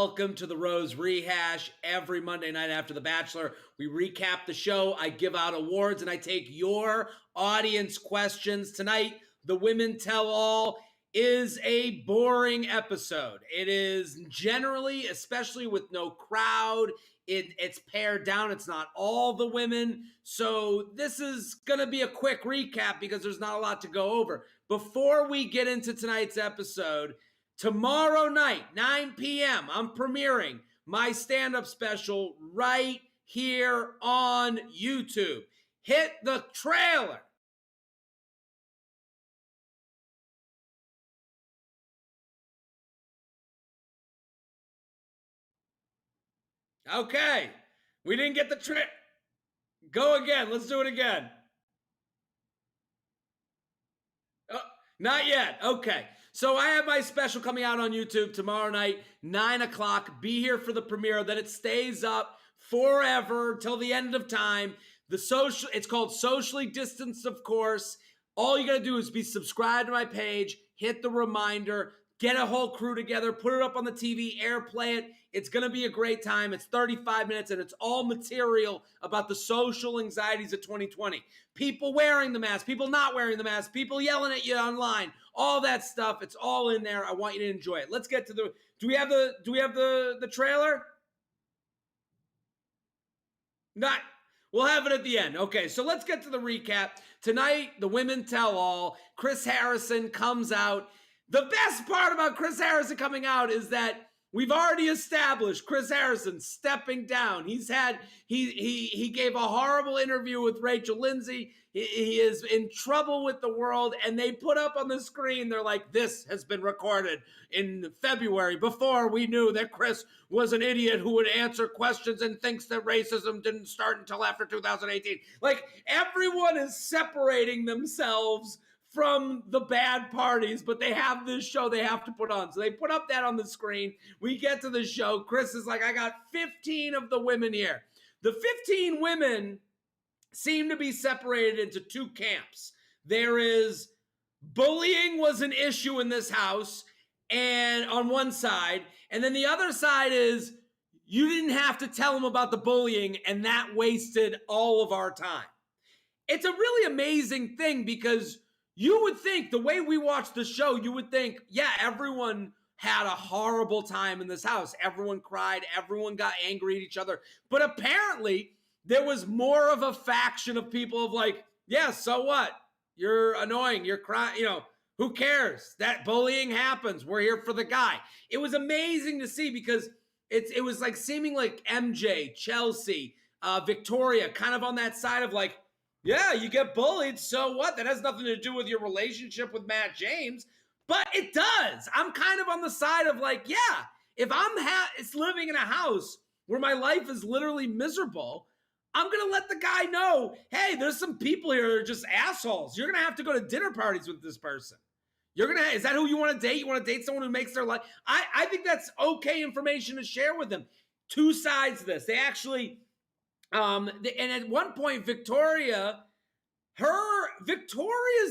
Welcome to the Rose Rehash. Every Monday night after The Bachelor, we recap the show, I give out awards, and I take your audience questions. Tonight, the Women Tell All is a boring episode. It is generally, especially with no crowd, it's pared down. It's not all the women. So this is going to be a quick recap because there's not a lot to go over. Before we get into tonight's episode, tomorrow night, 9 p.m., I'm premiering my stand-up special right here on YouTube. Hit the trailer. Okay, we didn't get the trick. Go again. Let's do it again. Not yet. Okay. So I have my special coming out on YouTube tomorrow night, 9 o'clock. Be here for the premiere. Then it stays up forever till the end of time. It's called Socially Distanced, of course. All you got to do is be subscribed to my page, hit the reminder, get a whole crew together, put it up on the TV, airplay it. It's going to be a great time. It's 35 minutes, and it's all material about the social anxieties of 2020. People wearing the mask, people not wearing the mask, people yelling at you online, all that stuff. It's all in there. I want you to enjoy it. Let's get to the. Do we have the trailer? Not. We'll have it at the end. Okay, so let's get to the recap. Tonight, the Women Tell All. Chris Harrison comes out. The best part about Chris Harrison coming out is that we've already established Chris Harrison stepping down. He gave a horrible interview with Rachel Lindsay. He is in trouble with the world, and they put up on the screen, they're like, this has been recorded in February before we knew that Chris was an idiot who would answer questions and thinks that racism didn't start until after 2018. Like, everyone is separating themselves from the bad parties, but they have this show they have to put on. So they put up that on the screen. We get to the show. Chris is like, I got 15 of the women here. The 15 women seem to be separated into two camps. There is bullying was an issue in this house, and on one side, and then the other side is you didn't have to tell them about the bullying, and that wasted all of our time. It's a really amazing thing because you would think, the way we watch the show, you would think, yeah, everyone had a horrible time in this house. Everyone cried. Everyone got angry at each other. But apparently, there was more of a faction of people of like, yeah, so what? You're annoying. You're crying. Who cares? That bullying happens. We're here for the guy. It was amazing to see because it was like seeming like MJ, Chelsea, Victoria, kind of on that side of like, yeah, you get bullied, so what? That has nothing to do with your relationship with Matt James, but it does. I'm kind of on the side of like, yeah, if it's living in a house where my life is literally miserable, I'm going to let the guy know, hey, there's some people here that are just assholes. You're going to have to go to dinner parties with this person. Is that who you want to date? You want to date someone who makes their life? I think that's okay information to share with them. Two sides to this. They actually... and at one point, Victoria's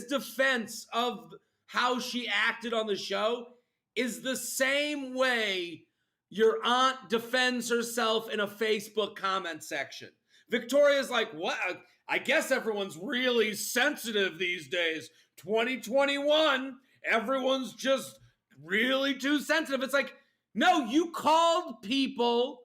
defense of how she acted on the show is the same way your aunt defends herself in a Facebook comment section. Victoria's like, what? I guess everyone's really sensitive these days. 2021, everyone's just really too sensitive. It's like, no, you called people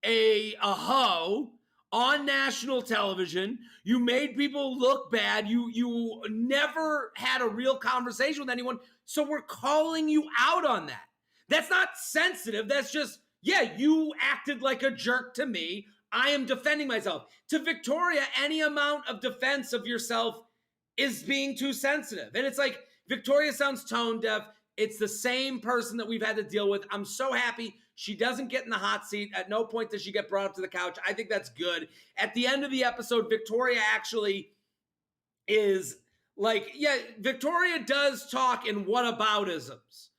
a hoe on national television. You made people look bad. You never had a real conversation with anyone. So we're calling you out on that. That's not sensitive. That's just, yeah, you acted like a jerk to me. I am defending myself. To Victoria, any amount of defense of yourself is being too sensitive. And it's like, Victoria sounds tone deaf. It's the same person that we've had to deal with. I'm so happy she doesn't get in the hot seat. At no point does she get brought up to the couch. I think that's good. At the end of the episode, Victoria actually is like, yeah, Victoria does talk in whataboutisms.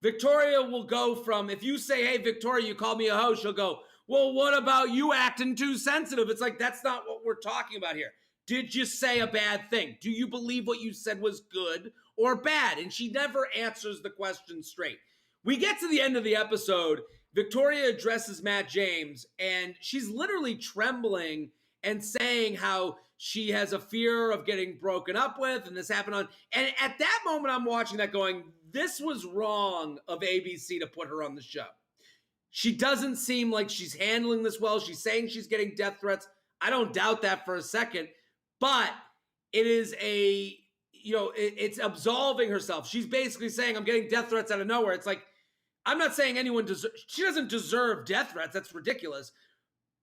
Victoria will go from, if you say, hey, Victoria, you called me a hoe, she'll go, well, what about you acting too sensitive? It's like, that's not what we're talking about here. Did you say a bad thing? Do you believe what you said was good or bad? And she never answers the question straight. We get to the end of the episode. Victoria addresses Matt James, and she's literally trembling and saying how she has a fear of getting broken up with, and this happened on. And at that moment, I'm watching that going, this was wrong of ABC to put her on the show. She doesn't seem like she's handling this well. She's saying she's getting death threats. I don't doubt that for a second, but it is it's absolving herself. She's basically saying, I'm getting death threats out of nowhere. It's like, I'm not saying she doesn't deserve death threats. That's ridiculous.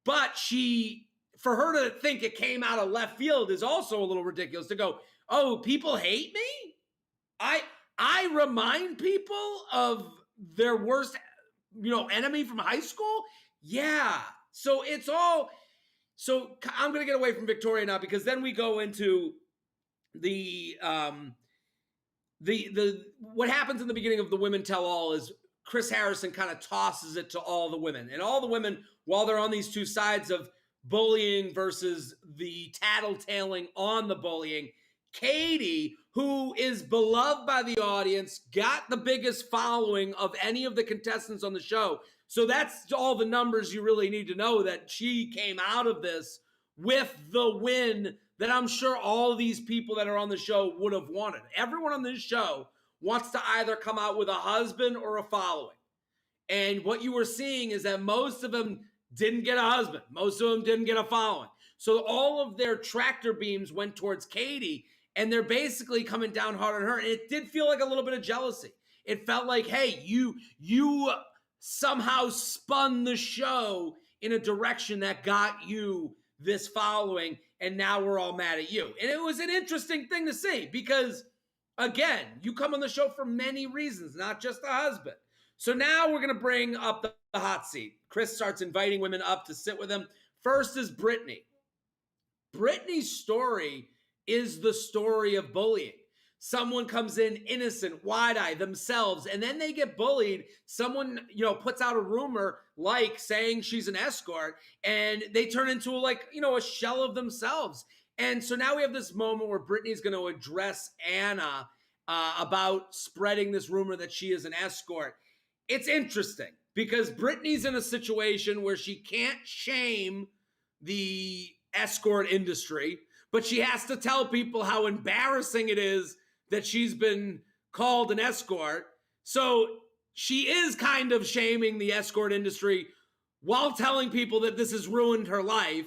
But for her to think it came out of left field is also a little ridiculous to go, oh, people hate me? I remind people of their worst, enemy from high school? Yeah. So I'm going to get away from Victoria now, because then we go into the what happens in the beginning of the Women Tell All is Chris Harrison kind of tosses it to all the women. And all the women, while they're on these two sides of bullying versus the tattletaling on the bullying, Katie, who is beloved by the audience, got the biggest following of any of the contestants on the show. So that's all the numbers you really need to know, that she came out of this with the win that I'm sure all these people that are on the show would have wanted. Everyone on this show wants to either come out with a husband or a following. And what you were seeing is that most of them didn't get a husband. Most of them didn't get a following. So all of their tractor beams went towards Katie, and they're basically coming down hard on her. And it did feel like a little bit of jealousy. It felt like, hey, you somehow spun the show in a direction that got you this following, and now we're all mad at you. And it was an interesting thing to see, because again, you come on the show for many reasons, not just the husband. So now we're going to bring up the hot seat. Chris starts inviting women up to sit with him. First is Brittany. Brittany's story is the story of bullying. Someone comes in innocent, wide-eyed themselves, and then they get bullied. Someone, puts out a rumor like saying she's an escort, and they turn into a shell of themselves. And so now we have this moment where Brittany's going to address Anna about spreading this rumor that she is an escort. It's interesting because Brittany's in a situation where she can't shame the escort industry, but she has to tell people how embarrassing it is that she's been called an escort. So she is kind of shaming the escort industry while telling people that this has ruined her life.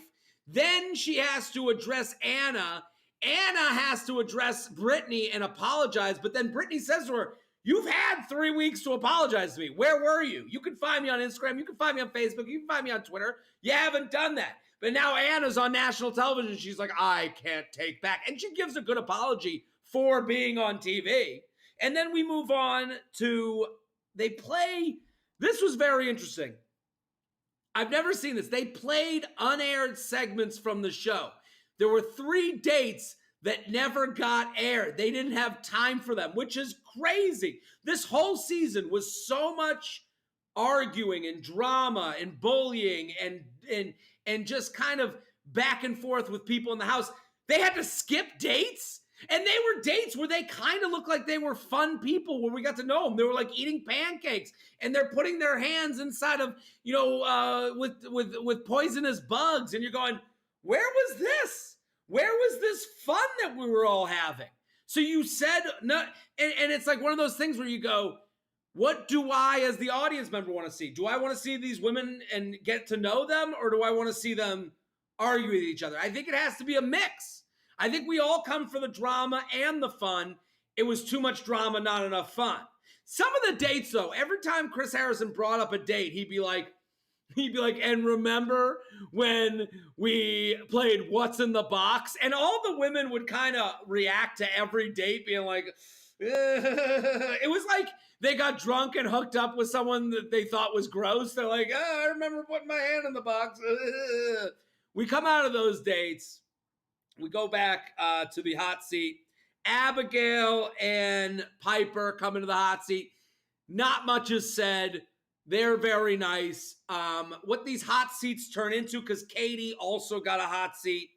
Then she has to address Anna. Anna has to address Brittany and apologize. But then Brittany says to her, you've had 3 weeks to apologize to me. Where were you? You can find me on Instagram. You can find me on Facebook. You can find me on Twitter. You haven't done that. But now Anna's on national television. She's like, I can't take back. And she gives a good apology for being on TV. And then we move on to, this was very interesting. I've never seen this. They played unaired segments from the show. There were 3 dates that never got aired. They didn't have time for them, which is crazy. This whole season was so much arguing and drama and bullying and just kind of back and forth with people in the house. They had to skip dates. And they were dates where they kind of looked like they were fun people when we got to know them. They were like eating pancakes and they're putting their hands inside of, with poisonous bugs. And you're going, where was this? Where was this fun that we were all having? So you said, no, and it's like one of those things where you go, what do I, as the audience member, want to see? Do I want to see these women and get to know them? Or do I want to see them argue with each other? I think it has to be a mix. I think we all come for the drama and the fun. It was too much drama, not enough fun. Some of the dates, though, every time Chris Harrison brought up a date, he'd be like, and remember when we played What's in the Box? And all the women would kind of react to every date being like, it was like they got drunk and hooked up with someone that they thought was gross. They're like, I remember putting my hand in the box. We come out of those dates. We go back to the hot seat. Abigail and Piper come into the hot seat. Not much is said. They're very nice. What these hot seats turn into, because Katie also got a hot seat.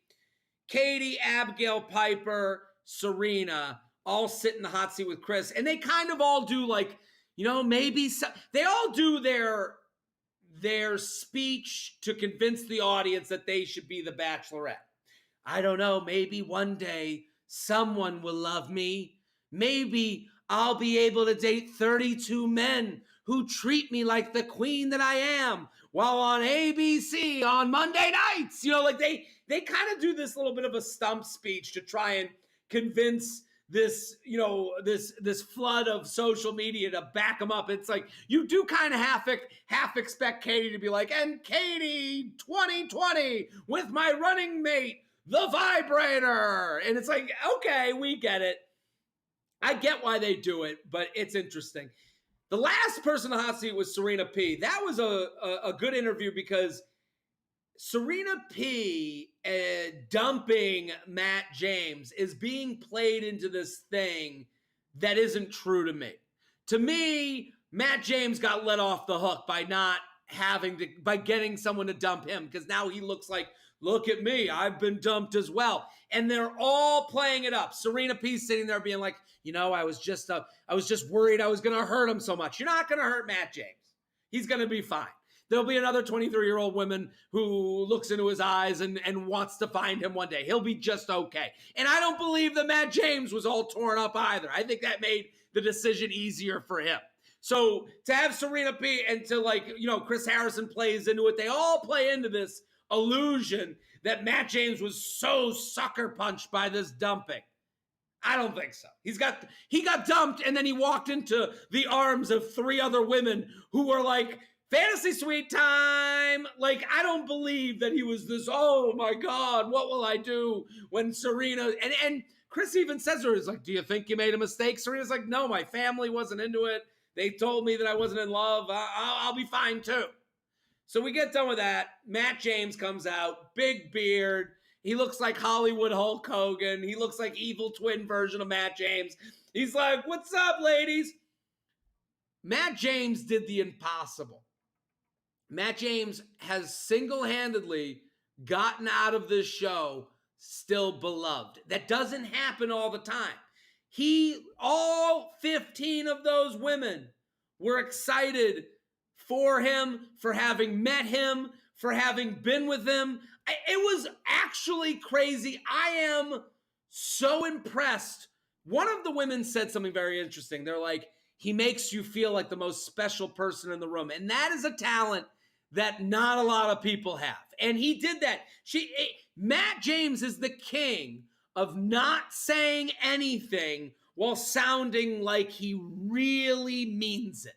Katie, Abigail, Piper, Serena all sit in the hot seat with Chris. And they kind of all do they all do their their speech to convince the audience that they should be the Bachelorette. I don't know, maybe one day someone will love me. Maybe I'll be able to date 32 men who treat me like the queen that I am while on ABC on Monday nights. You know, like they kind of do this little bit of a stump speech to try and convince this, you know, this flood of social media to back them up. It's like you do kind of half expect Katie to be like, and Katie 2020 with my running mate, the vibrator. And it's like, okay, we get it. I get why they do it, but it's interesting. The last person on the hot seat was Serena P. That was a good interview because Serena P dumping Matt James is being played into this thing that isn't true to me. To me, Matt James got let off the hook by by getting someone to dump him, because now he looks like, look at me, I've been dumped as well. And they're all playing it up. Serena P sitting there being like, you know, I was just worried I was going to hurt him so much. You're not going to hurt Matt James. He's going to be fine. There'll be another 23-year-old woman who looks into his eyes and wants to find him one day. He'll be just okay. And I don't believe that Matt James was all torn up either. I think that made the decision easier for him. So to have Serena P and to, like, you know, Chris Harrison plays into it. They all play into this illusion that Matt James was so sucker punched by this dumping. I don't think so. He got dumped, and then he walked into the arms of 3 other women who were like, fantasy suite time. Like, I don't believe that he was this, oh my God, what will I do when Serena, and Chris even says to her, he's like, do you think you made a mistake? Serena's like, no, my family wasn't into it. They told me that I wasn't in love. I'll be fine too. So we get done with that. Matt James comes out, big beard. He looks like Hollywood Hulk Hogan. He looks like evil twin version of Matt James. He's like, what's up, ladies? Matt James did the impossible. Matt James has single-handedly gotten out of this show still beloved. That doesn't happen all the time. All 15 of those women were excited for him, for having met him, for having been with him. It was actually crazy. I am so impressed. One of the women said something very interesting. They're like, he makes you feel like the most special person in the room. And that is a talent that not a lot of people have. And he did that. Matt James is the king of not saying anything while sounding like he really means it.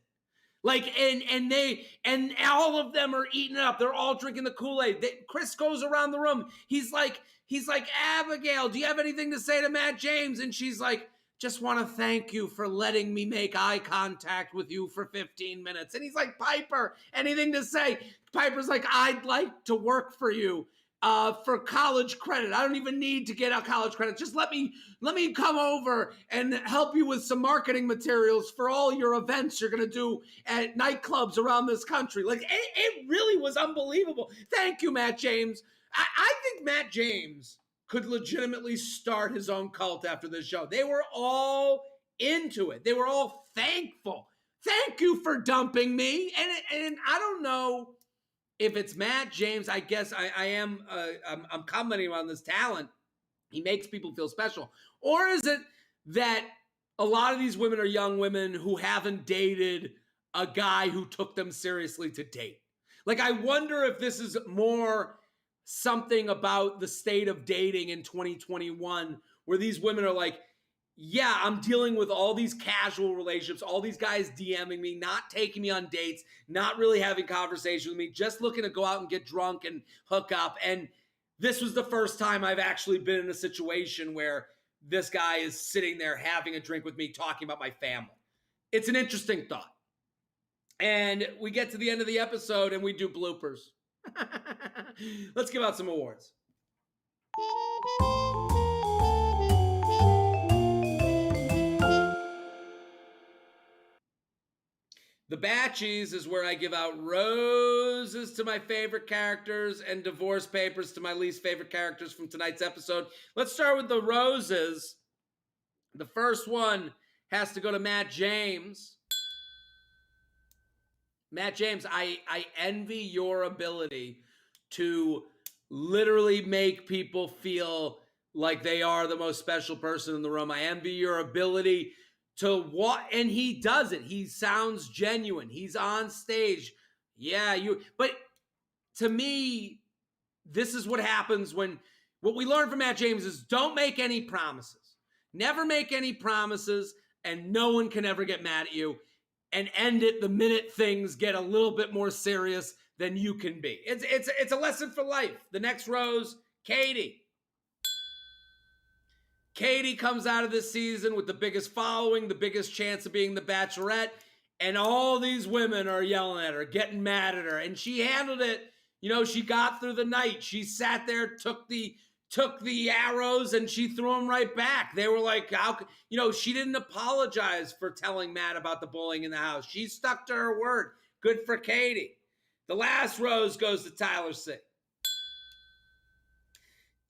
Like, and all of them are eating it up. They're all drinking the Kool-Aid. Chris goes around the room. He's like, Abigail, do you have anything to say to Matt James? And she's like, just want to thank you for letting me make eye contact with you for 15 minutes. And he's like, Piper, anything to say? Piper's like, I'd like to work for you for college credit. I don't even need to get out college credit. Just let me come over and help you with some marketing materials for all your events you're going to do at nightclubs around this country. Like, it really was unbelievable. Thank you, Matt James. I think Matt James could legitimately start his own cult after this show. They were all into it. They were all thankful. Thank you for dumping me. And I don't know if it's Matt James. I guess I'm commenting on this talent. He makes people feel special. Or is it that a lot of these women are young women who haven't dated a guy who took them seriously to date? Like, I wonder if this is more something about the state of dating in 2021, where these women are like, yeah, I'm dealing with all these casual relationships, all these guys DMing me, not taking me on dates, not really having conversations with me, just looking to go out and get drunk and hook up. And this was the first time I've actually been in a situation where this guy is sitting there having a drink with me, talking about my family. It's an interesting thought. And we get to the end of the episode and we do bloopers. Let's give out some awards. The Batchies is where I give out roses to my favorite characters and divorce papers to my least favorite characters from tonight's episode. Let's start with the roses. The first one has to go to Matt James. Matt James, I envy your ability to literally make people feel like they are the most special person in the room. I envy your ability to what, and he does it. He sounds genuine. He's on stage. Yeah, but to me, this is what happens when what we learned from Matt James is don't make any promises. Never make any promises, and no one can ever get mad at you, and end it the minute things get a little bit more serious than you can be. It's a lesson for life. The next rose, Katie. Katie comes out of this season with the biggest following, the biggest chance of being the Bachelorette, and all these women are yelling at her, getting mad at her, and she handled it. You know, she got through the night. She sat there, took the arrows, and she threw them right back. They were like, she didn't apologize for telling Matt about the bullying in the house. She stuck to her word. Good for Katie. The last rose goes to Tyler C.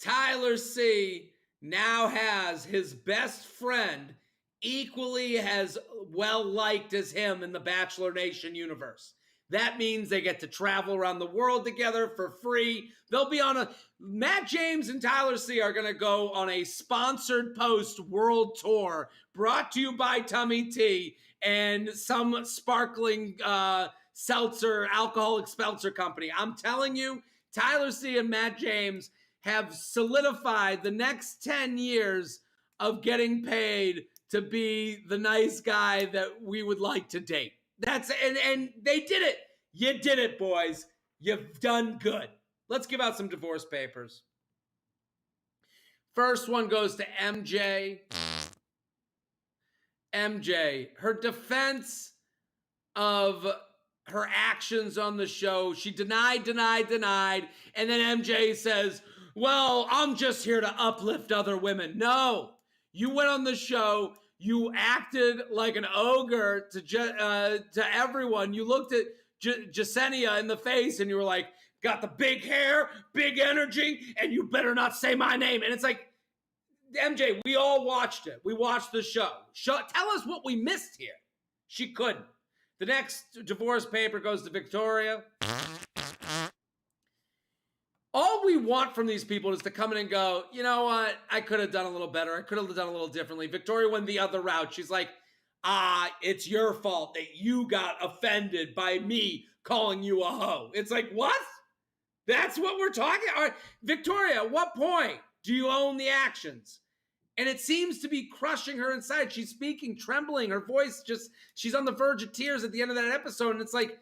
Tyler C now has his best friend equally as well liked as him in the Bachelor Nation universe. That means they get to travel around the world together for free. They'll be on Matt James and Tyler C are going to go on a sponsored post world tour brought to you by Tummy Tea and some sparkling alcoholic seltzer company. I'm telling you, Tyler C and Matt James have solidified the next 10 years of getting paid to be the nice guy that we would like to date. And they did it. You did it, boys. You've done good. Let's give out some divorce papers. First one goes to MJ. MJ, her defense of her actions on the show, she denied. And then MJ says, well, I'm just here to uplift other women. No, you went on the show. You acted like an ogre to everyone. You looked at Jasenia in the face and you were like, got the big hair, big energy, and you better not say my name. And it's like, MJ, we all watched it. We watched the show. Tell us what we missed here. She couldn't. The next divorce paper goes to Victoria. All we want from these people is to come in and go, you know what? I could have done a little better. I could have done a little differently. Victoria went the other route. She's like, it's your fault that you got offended by me calling you a hoe. It's like, what? That's what we're talking about. Victoria, at what point do you own the actions? And it seems to be crushing her inside. She's speaking, trembling. Her voice she's on the verge of tears at the end of that episode. And it's like,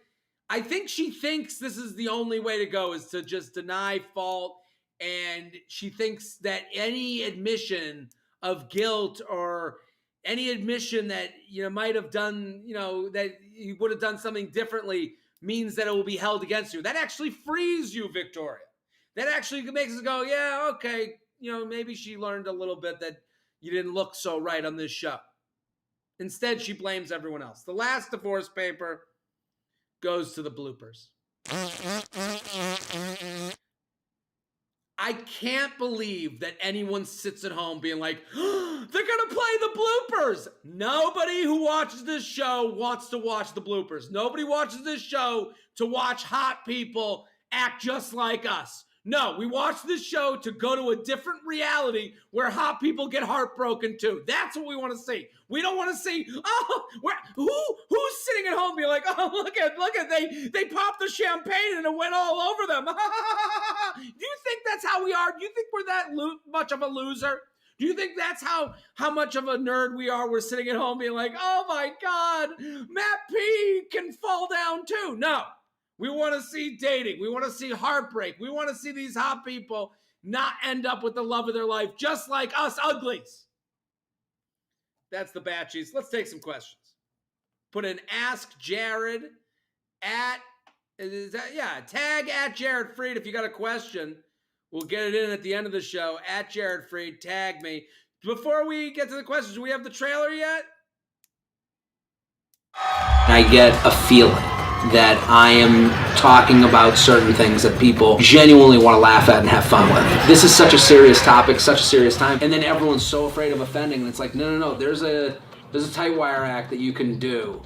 I think she thinks this is the only way to go, is to just deny fault. And she thinks that any admission of guilt or any admission that, might have done, that you would have done something differently means that it will be held against you. That actually frees you, Victoria. That actually makes us go, yeah, okay, maybe she learned a little bit that you didn't look so right on this show. Instead, she blames everyone else. The last divorce paper goes to the bloopers. I can't believe that anyone sits at home being like, oh, they're going to play the bloopers. Nobody who watches this show wants to watch the bloopers. Nobody watches this show to watch hot people act just like us. No, we watch this show to go to a different reality where hot people get heartbroken too. That's what we want to see. We don't want to see, who's sitting at home being like, oh, look at, they popped the champagne and it went all over them. Do you think that's how we are? Do you think we're that much of a loser? Do you think that's how much of a nerd we are? We're sitting at home being like, oh my God, Matt P can fall down too. No. We want to see dating. We want to see heartbreak. We want to see these hot people not end up with the love of their life, just like us uglies. That's the Batchies. Let's take some questions. Put in Ask Jared tag at Jared Freid if you got a question. We'll get it in at the end of the show. At Jared Freid, tag me. Before we get to the questions, do we have the trailer yet? I get a feeling that I am talking about certain things that people genuinely want to laugh at and have fun with. This is such a serious topic, such a serious time, and then everyone's so afraid of offending, and it's like, no, there's a tight wire act that you can do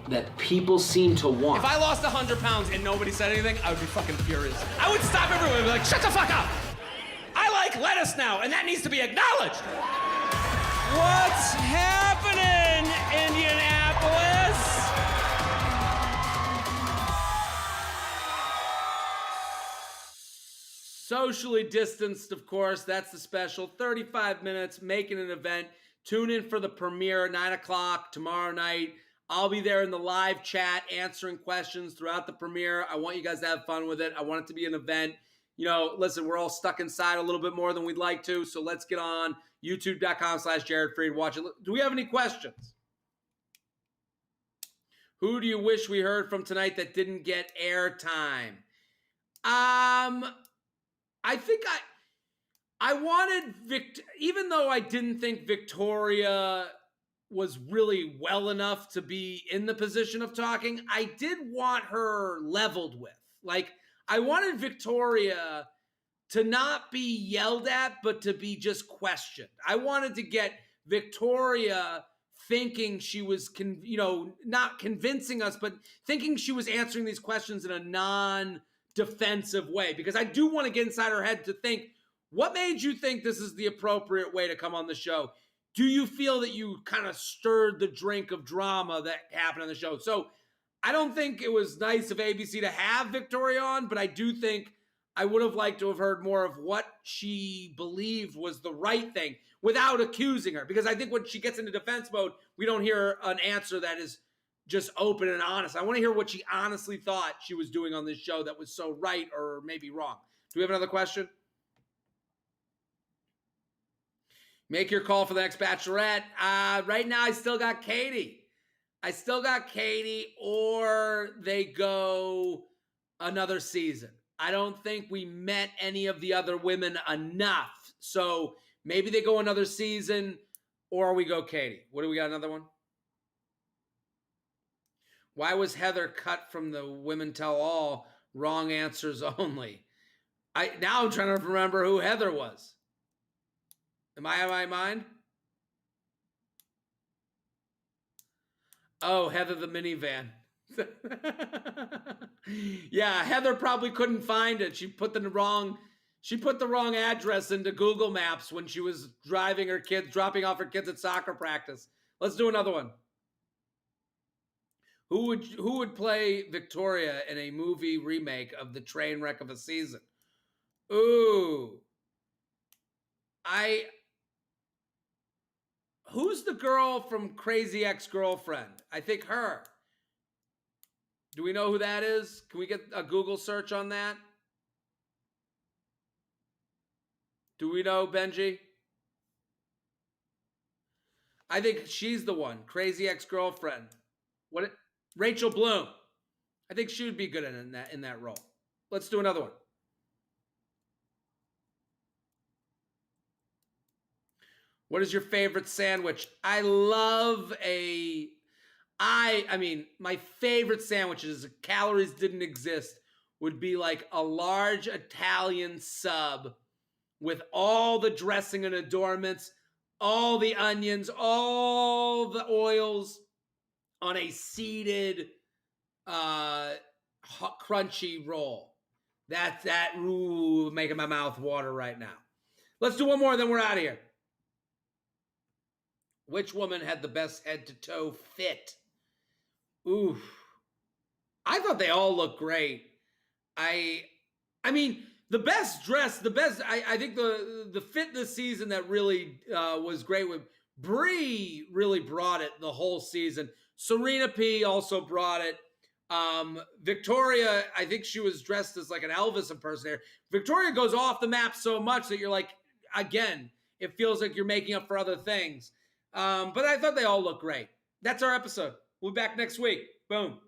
that people seem to want. If I lost 100 pounds and nobody said anything, I would be fucking furious. I would stop everyone and be like, shut the fuck up! I like lettuce now, and that needs to be acknowledged. What's happening, Indianapolis? Socially distanced, of course. That's the special. 35 minutes, making an event. Tune in for the premiere at 9 o'clock tomorrow night. I'll be there in the live chat answering questions throughout the premiere. I want you guys to have fun with it. I want it to be an event. You know, listen, we're all stuck inside a little bit more than we'd like to, so let's get on youtube.com/Jared Freid. Watch it. Do we have any questions? Who do you wish we heard from tonight that didn't get airtime? I think I wanted even though I didn't think Victoria was really well enough to be in the position of talking, I did want her leveled with. Like, I wanted Victoria to not be yelled at, but to be just questioned. I wanted to get Victoria thinking she was, not convincing us, but thinking she was answering these questions in a non-defensive way. Because I do want to get inside her head to think, what made you think this is the appropriate way to come on the show? Do you feel that you kind of stirred the drink of drama that happened on the show? So I don't think it was nice of ABC to have Victoria on, but I do think I would have liked to have heard more of what she believed was the right thing without accusing her. Because I think when she gets into defense mode, we don't hear an answer that is just open and honest. I want to hear what she honestly thought she was doing on this show that was so right or maybe wrong. Do we have another question? Make your call for the next Bachelorette. Right now, I still got Katie. Or they go another season. I don't think we met any of the other women enough. So maybe they go another season or we go Katie. What do we got? Another one? Why was Heather cut from the Women Tell All? Wrong answers only. Now I'm trying to remember who Heather was. Am I out of my mind? Oh, Heather the minivan. Yeah, Heather probably couldn't find it. She put the wrong address into Google Maps when she was dropping off her kids at soccer practice. Let's do another one. Who would play Victoria in a movie remake of The Train Wreck of a Season? Ooh. Who's the girl from Crazy Ex-Girlfriend? I think her. Do we know who that is? Can we get a Google search on that? Do we know, Benji? I think she's the one. Crazy Ex-Girlfriend. Rachel Bloom. I think she would be good in that role. Let's do another one. What is your favorite sandwich? I mean, my favorite sandwiches, if calories didn't exist, would be like a large Italian sub with all the dressing and adornments, all the onions, all the oils on a seeded, crunchy roll. Ooh, making my mouth water right now. Let's do one more, then we're out of here. Which woman had the best head-to-toe fit? Ooh. I thought they all looked great. I mean, the best dress, I think the fit this season that really was great with Bree really brought it the whole season. Serena P also brought it. Victoria, I think she was dressed as like an Elvis impersonator. Victoria goes off the map so much that you're like, again, it feels like you're making up for other things. But I thought they all looked great. That's our episode. We'll be back next week. Boom.